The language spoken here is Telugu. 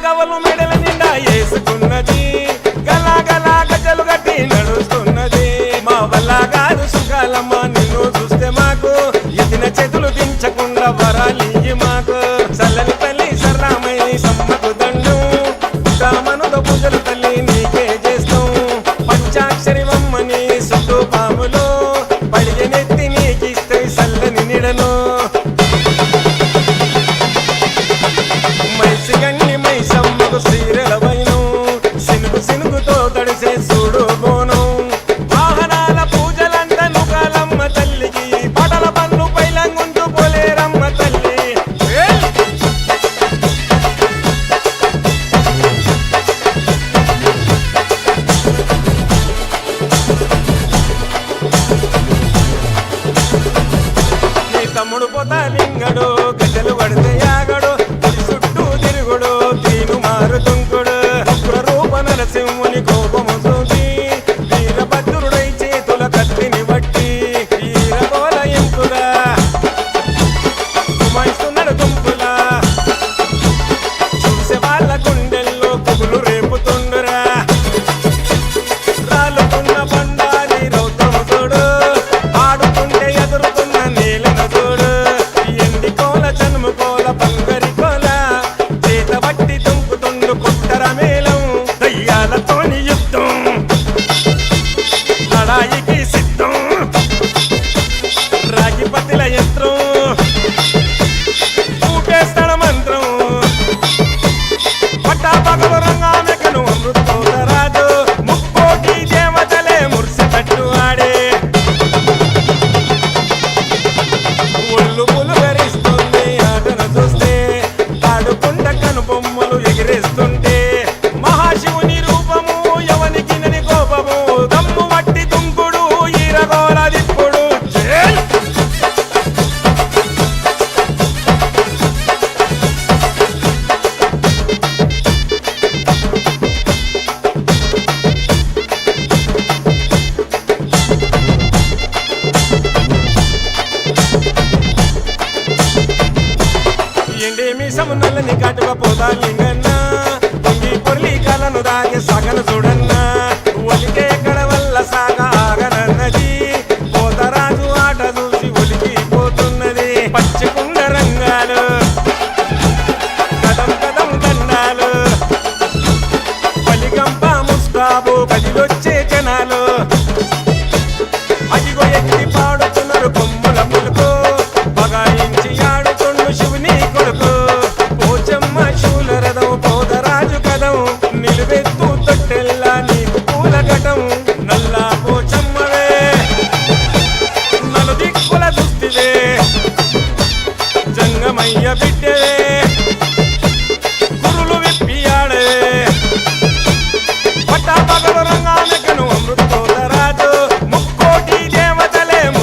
గవలు మెడల నిండా వేసుకున్నది గలా గలా గజలు గట్టి నడుస్తున్నది మా వల్ల కాదు సుఖాలమ్మ నిన్ను చూస్తే మాకు ఎదిన చేతులు దించకుండా వరాలి మాకు చల్లని తల్లి సర్రామయ్య సమ్మకు దండం రామనుద పూజలు తల్లి నీకే చేస్తాం పంచాక్షరి బొమ్మని సుట్టు పాములు పడిగనెత్తి నీకిస్తే చల్లని నిడను మైసిగండి మైసమ్మకు సీరెల వైను సినుగు సినుగుతో తడిసే చూడు బోనం వాహనాల పూజలంట నుకాలమ్మ తల్లికి పటల పన్ను పైలంగుంటూ పోలేరమ్మ తల్లి నీ తమ్ముడు పోతాలింగడు గజలు పడితే యాగడు చుట్టూ తిరుగుడు తీను మారు తుంకుడు ఉగ్ర రూప నరసింహుని కోపము చూసి వీరభద్రుడై చేతుల కత్తిని బట్టి వీరగోల ఎంకురా కుమాయిస్తున్నాడు గుంపులా చూసే వాళ్ళ గుండెల్లో పుగులు రేపుతుండురా రాలుతున్న బండారి రౌతము చూడు ఆడుతుంటే ఎదురుతున్న నీళ్ళను చూడు ఎండి కోల జన్ము కోల బంగరి కోల చేత బట్టి తుంపుతుండు కుట్టర మేళం దయ్యాలతోని యుద్ధం లడాయికి సిద్ధం రాగిపతిల యంత్రం ఊపేస్తాడ మంత్రం పట్టాపగలు రంగామెకను అమృతోత రాజు ముక్కోటి దేవతలే మురిసినట్టు ఆడే ఒళ్ళు పులుగరిస్తుంది ఆటను చూస్తే ఆడుకుంట కను బొమ్మలు ఎగిరేస్తుంటే మహాశివుని రూపము ఎవనికి నని కోపము దమ్ము వట్టి తుంకుడు ఈరగోల దిప్పుడు జేల్ ఎండేమి సమున్నల్లని కాటుక పోతాలింగన్న పొంగి పొర్లి కలను దాగే సగను చూడన్నా ఒలికే ఎక్కడ వల్ల సాగ ఆగనన్నది పోతరాజు ఆట చూసి ఒలికిపోతున్నది పచ్చికుండ రంగాలు కదం కదం దండాలు పలిగంప ముస్తాబు కదిలొచ్చే జనాలు అదిగో ఎక్కి పాడుతున్నారు కొమ్ముల పులుకు బగాయించి ఆడుతుండు శివుని కొడుకు పోచమ్మ శూల రథం పోదరాజు కదం నిలువెత్తు తొట్టెల్లా నీకు పూల ఘటం నల్లా పోచమ్మవే నలు దిక్కుల దుస్తివే జంగమయ్య బిడ్డవే